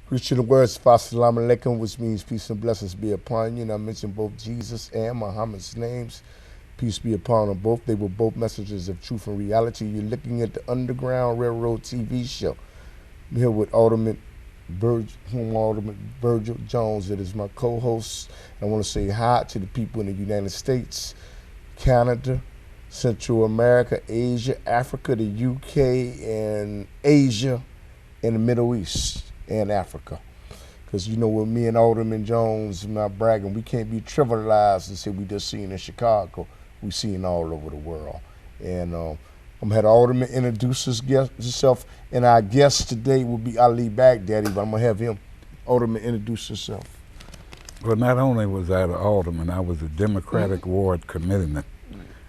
Preaching the words of Assalamu alaikum, which means peace and blessings be upon you. And I mentioned both Jesus and Muhammad's names. Peace be upon them both. They were both messengers of truth and reality. You're looking at the Underground Railroad TV show. I'm here with Alderman Virgil Jones. It is my co-host. I want to say hi to the people in the United States, Canada, Central America, Asia, Africa, the UK, and Asia, and the Middle East and Africa. Because, you know, with me and Alderman Jones, I'm not bragging, we can't be trivialized and say we just seen in Chicago. We seen all over the world. And I'm going to have Alderman introduce himself, and our guest today will be Ali Badhadi, but I'm going to have him, Alderman, introduce himself. Well, not only was I the alderman, I was a Democratic ward committeeman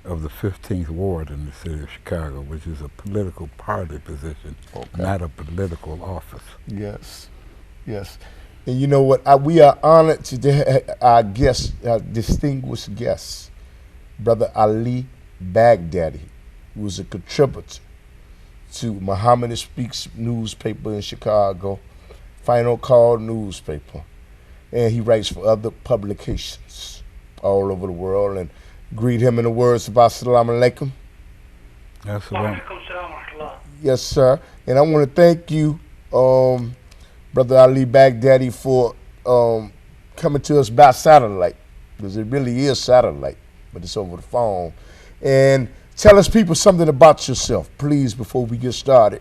of the 15th ward in the city of Chicago, which is a political party position, not a political office. Yes, yes. And you know what? We are honored to have our guest, our distinguished guest, Brother Ali Badhadi, who was a contributor to Muhammad Speaks newspaper in Chicago, Final Call newspaper, and he writes for other publications all over the world. And greet him in the words of Assalamu alaikum. Yes, sir. And I want to thank you, Brother Ali Badhadi, for coming to us by satellite, because it really is satellite, but it's over the phone. And tell us, people, something about yourself, please, before we get started.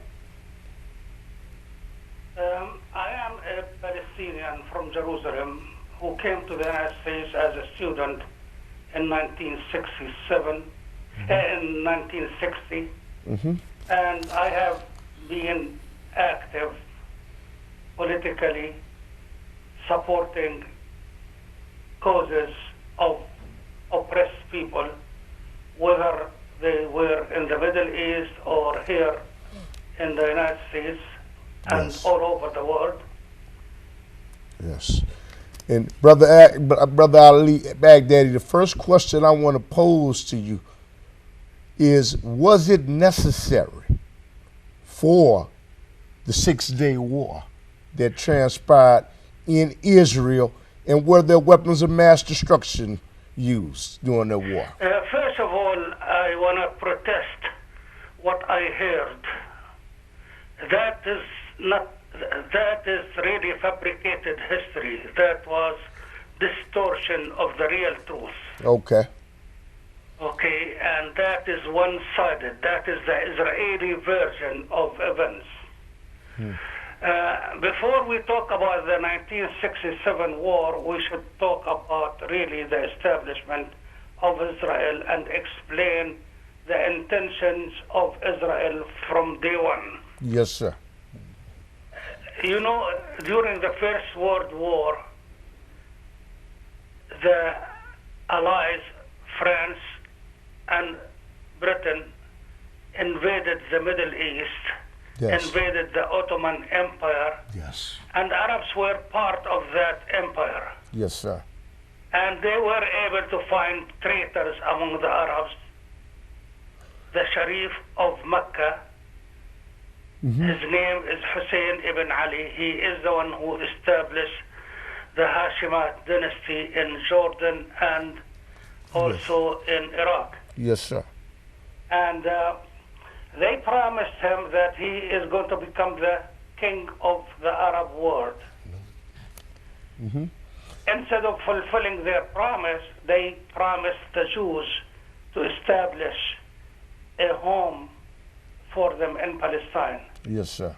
I am a Palestinian from Jerusalem who came to the United States as a student in 1967, in 1960, and I have been active politically, supporting causes of oppressed people, whether they were in the Middle East or here in the United States and all over the world. Yes. And Brother Ali Badhadi, the first question I want to pose to you is, was it necessary for the 6-day war that transpired in Israel, and were there weapons of mass destruction used during the war? First of all, I want to protest what I heard. That is really fabricated history. That was distortion of the real truth. Okay. Okay, and that is one-sided. That is the Israeli version of events. Before we talk about the 1967 war, we should talk about really the establishment of Israel and explain the intentions of Israel from day one. Yes, sir. You know, during the First World War, the Allies, France and Britain, invaded the Middle East, invaded the Ottoman Empire, and Arabs were part of that empire. Yes, sir. And they were able to find traitors among the Arabs. The Sharif of Mecca, his name is Hussein ibn Ali. He is the one who established the Hashemite dynasty in Jordan and also in Iraq. Yes, sir. And they promised him that he is going to become the king of the Arab world. Instead of fulfilling their promise, they promised the Jews to establish a home for them in Palestine. Yes, sir.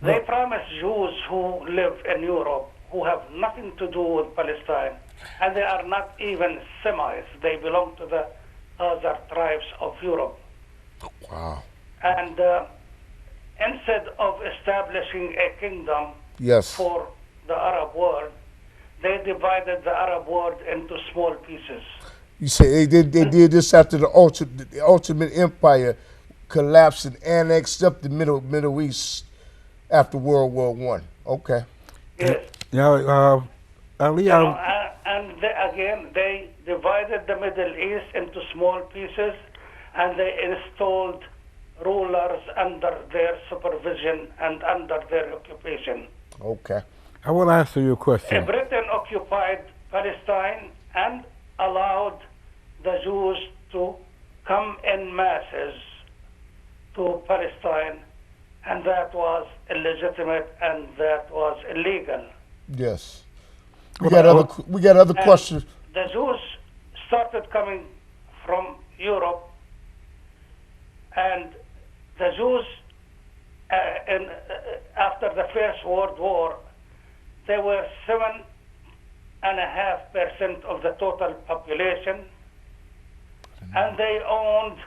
They promised Jews who live in Europe, who have nothing to do with Palestine, and they are not even Semites. They belong to the other tribes of Europe. Wow. And instead of establishing a kingdom for the Arab world, they divided the Arab world into small pieces. You say they did this after the Ottoman Empire collapsed and annexed up the Middle East after World War I. Okay. Yes. Yeah, Ali, again, they divided the Middle East into small pieces, and they installed rulers under their supervision and under their occupation. Okay. I want to ask you a question. Britain occupied Palestine and allowed the Jews to come in masses to Palestine, and that was illegitimate and that was illegal. Yes. Well, We got other And questions. the Jews started coming from Europe, and the Jews, after the First World War, they were 7.5% of the total population, and they owned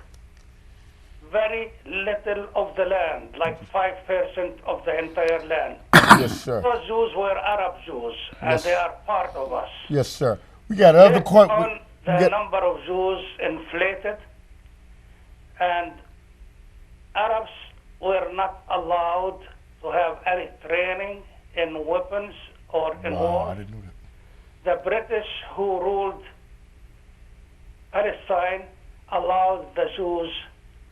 very little of the land, like 5% of the entire land. Yes, sir. Those Jews were Arab Jews, and Yes. they are part of us. Yes, sir. We got other Later questions. on, the number of Jews inflated, and Arabs were not allowed to have any training in weapons or in war. I didn't know that. The British who ruled Palestine allowed the Jews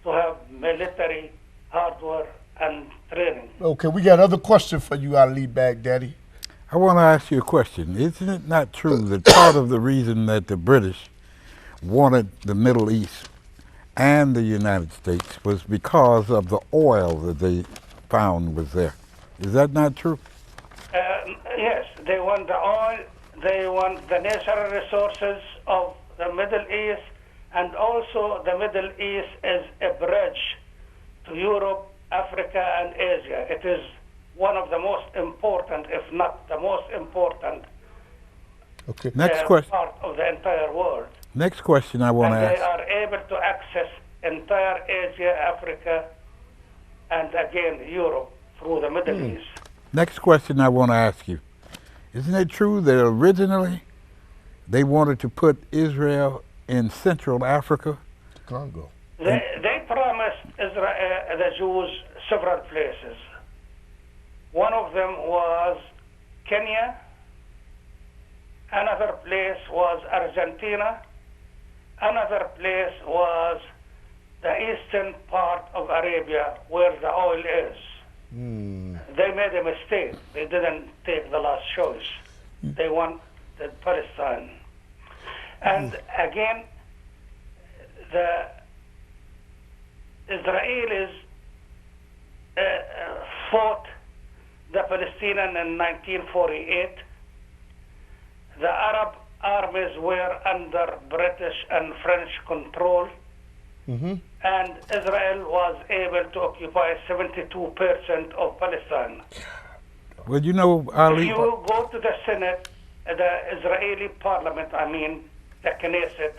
to have military hardware and training. Okay, we got other questions for you, Ali Baghdadi. I want to ask you a question. Isn't it not true that part of the reason that the British wanted the Middle East and the United States was because of the oil that they found was there? Is that not true? Yes, they want the oil, they want the natural resources of the Middle East, and also the Middle East is a bridge to Europe, Africa, and Asia. It is one of the most important, if not the most important, Okay. Next question. part of the entire world. Next question I want And to they ask. are able to access entire Asia, Africa, and again Europe through the Middle East. Next question I want to ask you. Isn't it true that originally they wanted to put Israel in Central Africa? Congo. They promised Israel, the Jews several places. One of them was Kenya. Another place was Argentina. Another place was the eastern part of Arabia where the oil is. They made a mistake. They didn't take the last choice. They wanted Palestine. And again, the Israelis fought the Palestinians in 1948. The Arab armies were under British and French control, and Israel was able to occupy 72% of Palestine. Well, you know, If Ali, you go to the Senate, the Israeli parliament, the Knesset,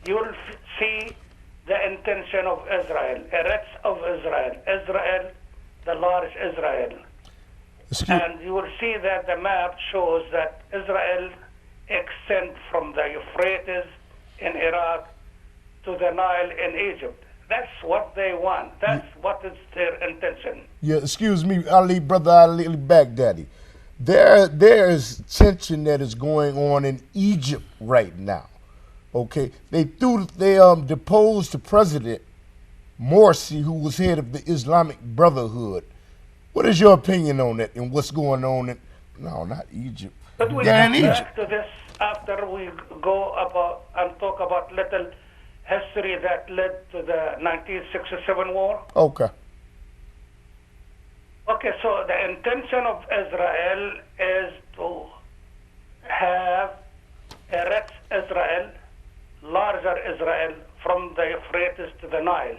you will see the intention of Israel, Eretz of Israel, Israel, the large Israel. And you will see that the map shows that Israel extends from the Euphrates in Iraq to the Nile in Egypt. That's what they want. That's what is their intention. Yeah, excuse me, Brother Ali Baghdadi. There is tension that is going on in Egypt right now. Okay, they deposed the president Morsi, who was head of the Islamic Brotherhood. What is your opinion on that and what's going on in? No, not Egypt. But we Yeah, in come back Egypt. to this after we go about and talk about little history that led to the 1967 war. Okay. Okay, so the intention of Israel is to have Eretz Israel, larger Israel, from the Euphrates to the Nile.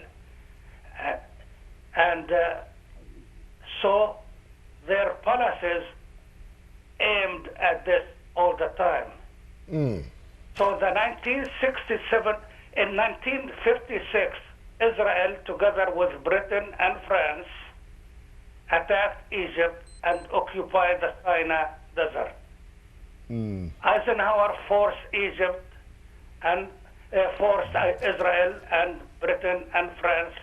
So their policies aimed at this all the time. So the 1967, in 1956, Israel, together with Britain and France, attacked Egypt and occupied the Sinai Desert. Eisenhower forced Egypt and forced Israel and Britain and France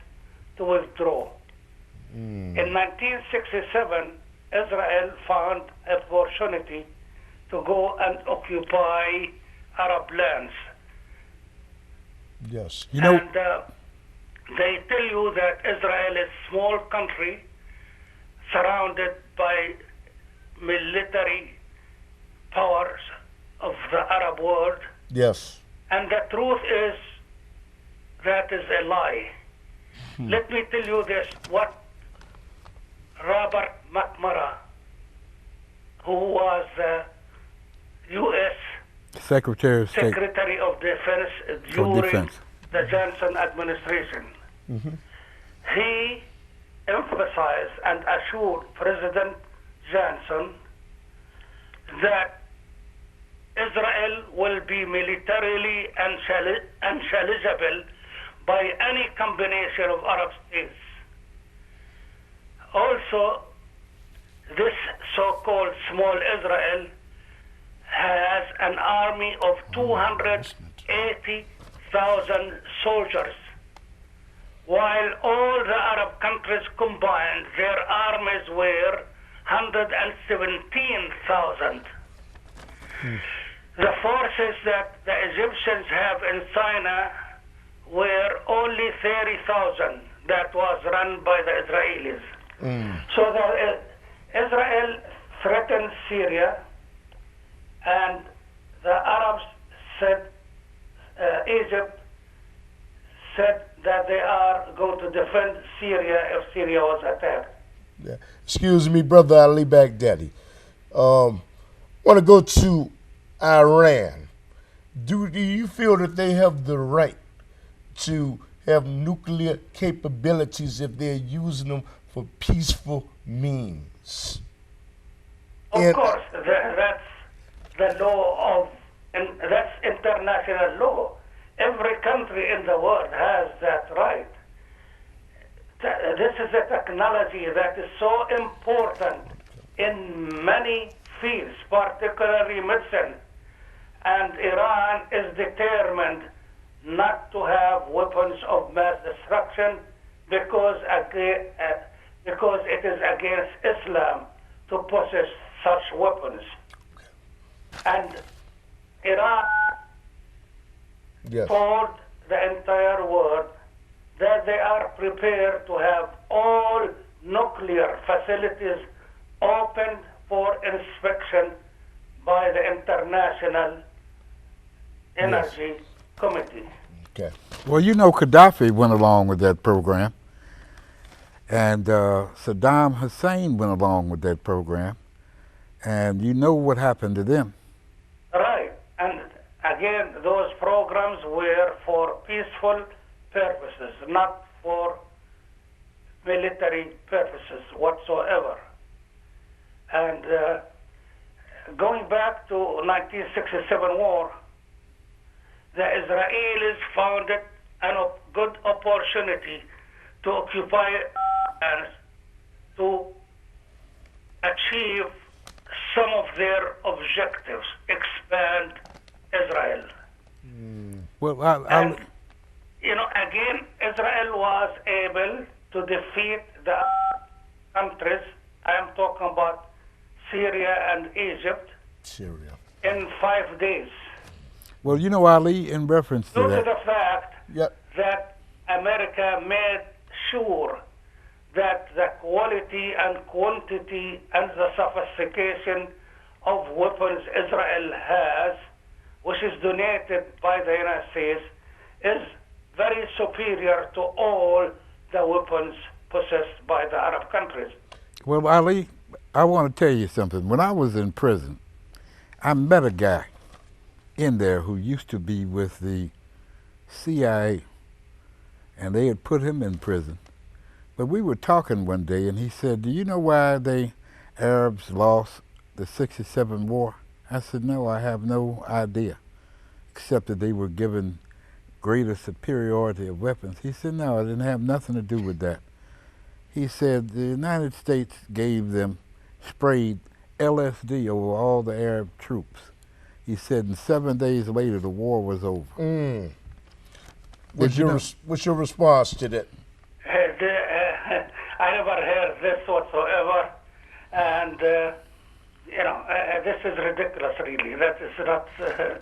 to withdraw. In 1967, Israel found an opportunity to go and occupy Arab lands. Yes. you know, And they tell you that Israel is a small country surrounded by military powers of the Arab world. Yes. And the truth is, that is a lie. Let me tell you this, what Robert McMurray, who was the U.S. Secretary of State Secretary of Defense for during Defense. the Johnson administration, he emphasized and assured President Johnson that Israel will be militarily unchallengeable by any combination of Arab states. Also, this so-called small Israel has an army of 280,000 soldiers, while all the Arab countries combined, their armies were 117,000. The forces that the Egyptians have in Sinai were only 30,000 that was run by the Israelis. So Israel threatened Syria, and the Arabs said, Egypt said that they are going to defend Syria if Syria was attacked. Yeah. Excuse me, Brother Ali Baghdadi. Want to go to Iran. Do you feel that they have the right to have nuclear capabilities if they're using them for peaceful means? Of course, that's the law of, and that's international law. Every country in the world has that right. This is a technology that is so important in many fields, particularly medicine. And Iran is determined not to have weapons of mass destruction because it is against Islam to possess such weapons. And Iran told the entire world that they are prepared to have all nuclear facilities open for inspection by the International Energy Committee. Okay. Well, you know, Gaddafi went along with that program, and Saddam Hussein went along with that program, and you know what happened to them. Right. And again, those programs were for peaceful purposes, not for military purposes whatsoever. And going back to 1967 war, the Israelis found it a good opportunity to occupy and to achieve some of their objectives, expand Israel. Well, And, you know, again, Israel was able to defeat the countries, I am talking about Syria and Egypt, in 5 days. well, you know, Ali, in reference to Due to that, the fact that America made sure that the quality and quantity and the sophistication of weapons Israel has, which is donated by the United States, is very superior to all the weapons possessed by the Arab countries. well, Ali, I want to tell you something. When I was in prison, I met a guy in there who used to be with the CIA, and they had put him in prison. But we were talking one day, and he said, do you know why the Arabs lost the '67 war? I said, no, I have no idea, except that they were given greater superiority of weapons. He said, no, it didn't have nothing to do with that. He said the United States gave them, sprayed LSD over all the Arab troops. He said, and 7 days later, the war was over. What's your response to that? I never heard this whatsoever, and you know, this is ridiculous, really. That is not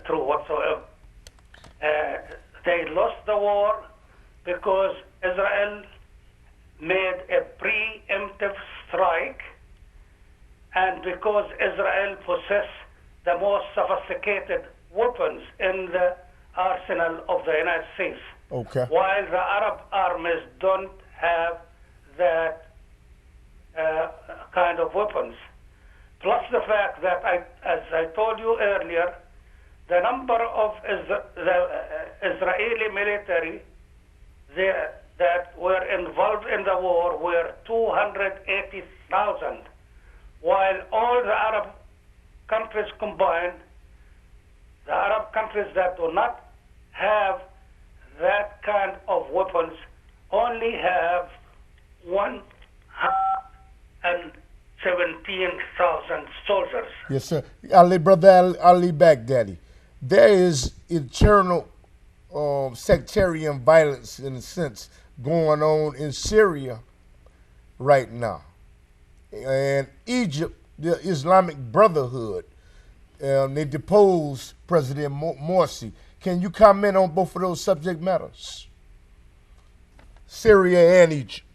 true whatsoever. They lost the war because Israel made a preemptive strike, and because Israel possesses the most sophisticated weapons in the arsenal of the United States, Okay. while the Arab armies don't have that kind of weapons. Plus the fact that, as I told you earlier, the number of the Israeli military that were involved in the war were 280,000, while all the Arab countries combined, the Arab countries that do not have that kind of weapons only have 117,000 soldiers. Yes, sir. Brother Ali Baghdadi, there is eternal sectarian violence, in a sense, going on in Syria right now. And Egypt, the Islamic Brotherhood, they deposed President Morsi. Can you comment on both of those subject matters? Syria and Egypt.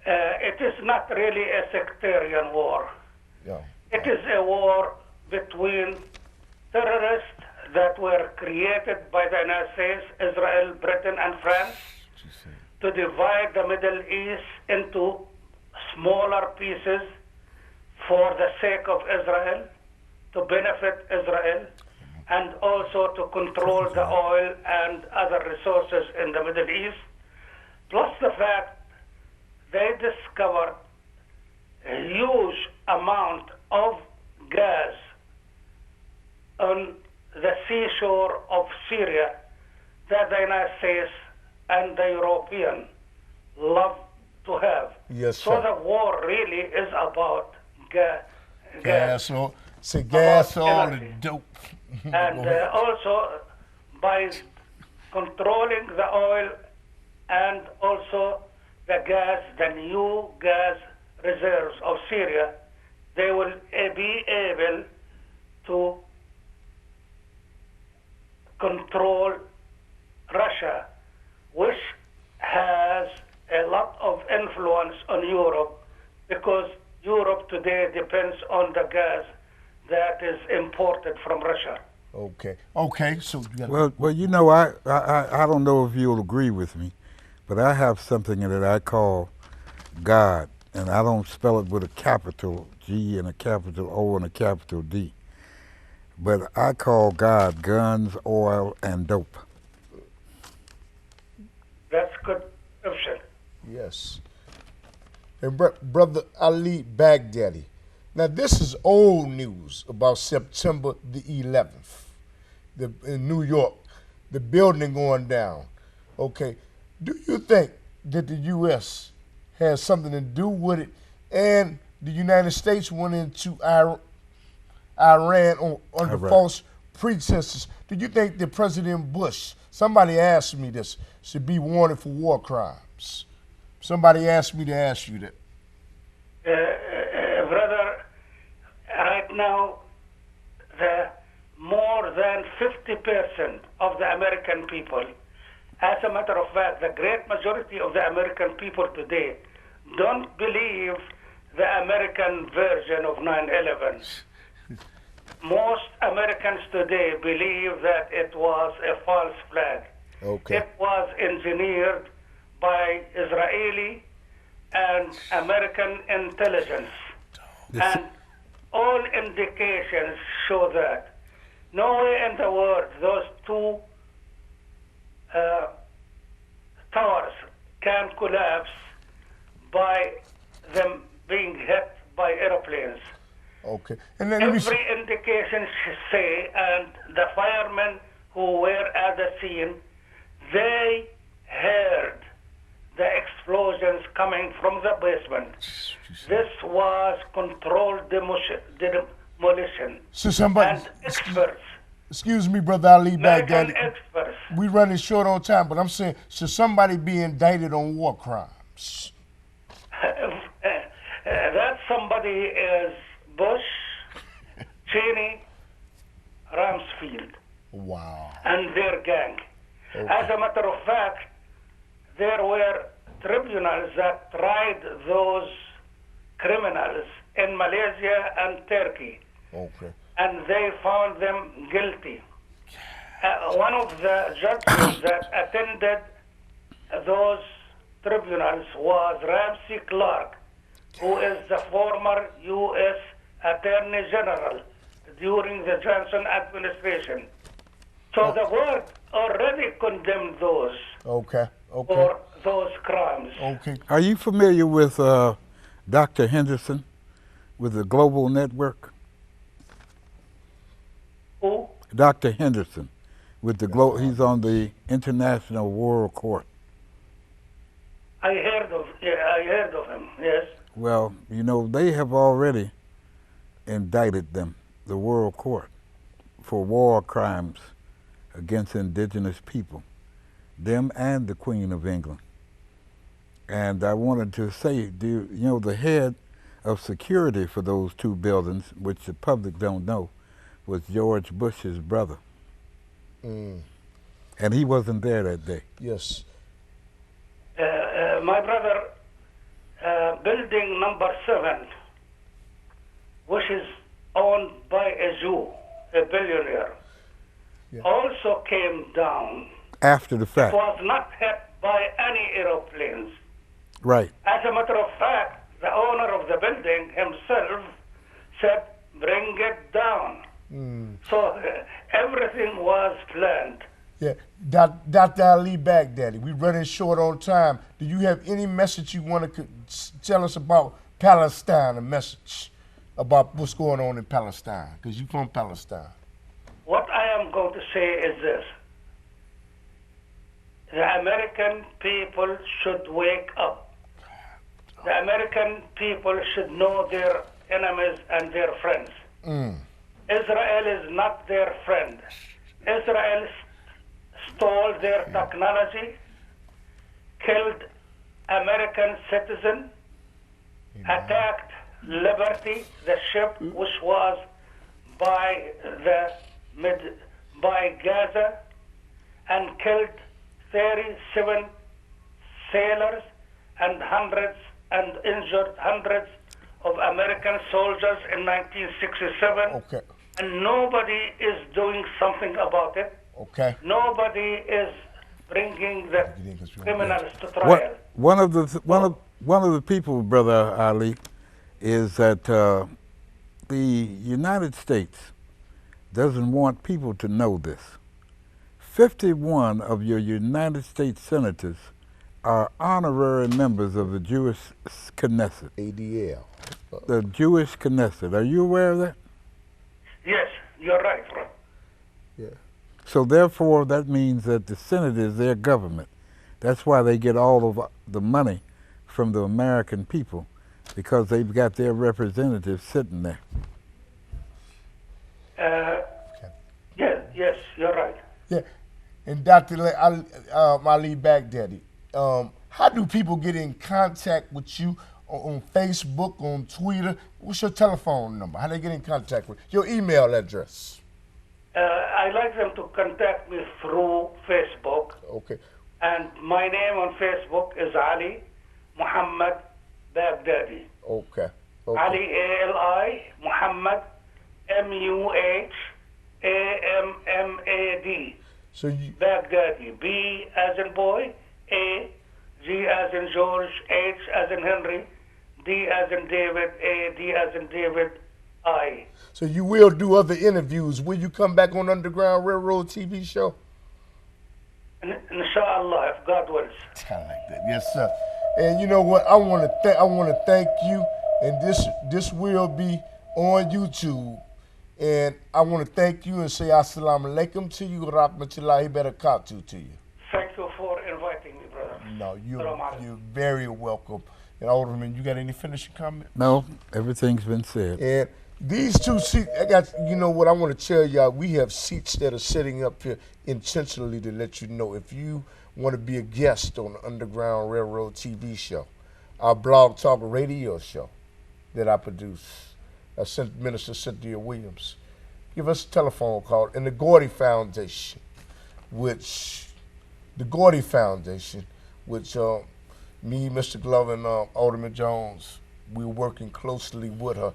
It is not really a sectarian war. Yeah. It is a war between terrorists that were created by the United States, Israel, Britain, and France to divide the Middle East into smaller pieces for the sake of Israel, to benefit Israel, and also to control the oil and other resources in the Middle East. Plus the fact they discovered a huge amount of gas on the seashore of Syria that the United States and the European love to have. Yes, so sir. the war really is about gas oil, gas oil energy. and dope. And also by controlling the oil and also the gas, the new gas reserves of Syria, they will be able to control Russia, which has a lot of influence on Europe, because Europe today depends on the gas that is imported from Russia. Okay. Okay. So Well, you know, I don't know if you'll agree with me, but I have something that I call God, and I don't spell it with a capital G and a capital O and a capital D. But I call God guns, oil, and dope. That's good option. yes. And brother Ali Baghdadi. Now this is old news about September the 11th, in New York, the building going down. Okay. Do you think that the U.S. has something to do with it, and the United States went into Iran under Iraq. false pretenses? Do you think that President Bush, somebody asked me this, should be wanted for war crimes? Somebody asked me to ask you that. Brother, right now, the more than 50% of the American people, as a matter of fact, the great majority of the American people today don't believe the American version of 9/11. Most Americans today believe that it was a false flag. Okay. It was engineered by Israeli and American intelligence. And all indications show that. Nowhere in the world those two towers can collapse by them being hit by airplanes. Okay. And then let me Every indication say, and the firemen who were at the scene, they heard the explosions coming from the basement. This was controlled demolition. So somebody, And experts, excuse me, brother Ali American Baghdadi. experts, We running short on time, but I'm saying, should somebody be indicted on war crimes? that somebody is Bush, Cheney, Rumsfeld, Wow. and their gang. Okay. As a matter of fact, there were tribunals that tried those criminals in Malaysia and Turkey, Okay. and they found them guilty. One of the judges that attended those tribunals was Ramsey Clark, who is the former U.S. Attorney General during the Johnson administration. So the world already condemned those Okay. Okay. for those crimes. Okay. Are you familiar with Dr. Henderson with the Global Network? Who? Dr. Henderson with the he's on the International World Court. I heard of him, yes. Well, you know, they have already indicted them, the World Court, for war crimes against indigenous people, them and the Queen of England. And I wanted to say, you know, the head of security for those two buildings, which the public don't know, was George Bush's brother. And he wasn't there that day. Yes. My brother, building number 7, which is owned by a Jew, a billionaire, also came down. After the fact. It was not hit by any aeroplanes. Right. As a matter of fact, the owner of the building himself said, bring it down. So everything was planned. Yeah. Dr. Ali Badhadi, we're running short on time. Do you have any message you want to tell us about Palestine, a message about what's going on in Palestine? Because you're from Palestine. What I am going to say is this. The American people should wake up. The American people should know their enemies and their friends. Israel is not their friend. Israel stole their technology, killed American citizens, attacked Liberty, the ship which was by Gaza, and killed 37 sailors and injured hundreds of American soldiers in 1967. Okay. And nobody is doing something about it. Okay. Nobody is bringing the criminals to trial. One of the people, Brother Ali, is that the United States doesn't want people to know this. 51 of your United States senators are honorary members of the Jewish Knesset. ADL. The Jewish Knesset. Are you aware of that? Yes, you're right, bro. Yeah. So therefore, that means that the Senate is their government. That's why they get all of the money from the American people, because they've got their representatives sitting there. Yes, you're right. Yeah. And Dr. Ali Badhadi, how do people get in contact with you on Facebook, on Twitter? What's your telephone number? How do they get in contact with you? Your email address? I like them to contact me through Facebook. Okay. And my name on Facebook is Ali Muhammad Badhadi. Okay. Ali, A-L-I, Muhammad, M-U-H-A-M-M-A-D. So you Badhadi, B as in boy, A, G as in George, H as in Henry, D as in David, A, D as in David, I. So you will do other interviews. Will you come back on Underground Railroad TV show? Inshallah, if God wills. I like that. Yes, sir. And you know what? I want to thank you. And this will be on YouTube. And I want to thank you and say assalamu alaikum to you, rahmatullahi barakatuh to you. Thank you for inviting me, brother. No, you're very welcome. And Alderman, you got any finishing comment? No, everything's been said. And these two seats, you know what I want to tell y'all, we have seats that are sitting up here intentionally to let you know if you want to be a guest on the Underground Railroad TV show, our blog talk radio show that I produce, Minister Cynthia Williams. Give us a telephone call. And the Gordy Foundation, which me, Mr. Glover, and Alderman Jones we're working closely with her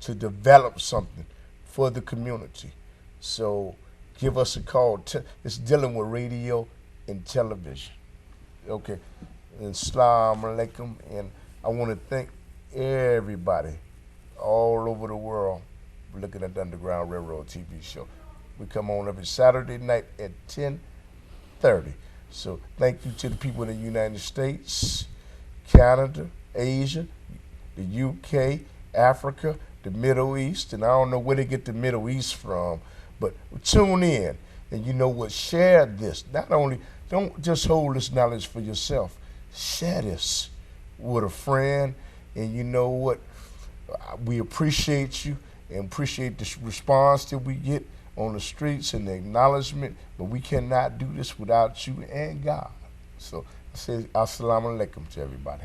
to develop something for the community. So give us a call. It's dealing with radio and television. Okay. And Assalamu alaikum. And I want to thank everybody all over the world for looking at the Underground Railroad TV show. We come on every Saturday night at 10:30. So thank you to the people in the United States, Canada, Asia, the UK, Africa, the Middle East, and I don't know where they get the Middle East from, but tune in and you know what, share this. Not only, don't just hold this knowledge for yourself, share this with a friend, and you know what, we appreciate you and appreciate the response that we get on the streets and the acknowledgement, but we cannot do this without you and God. So I say assalamu alaikum to everybody.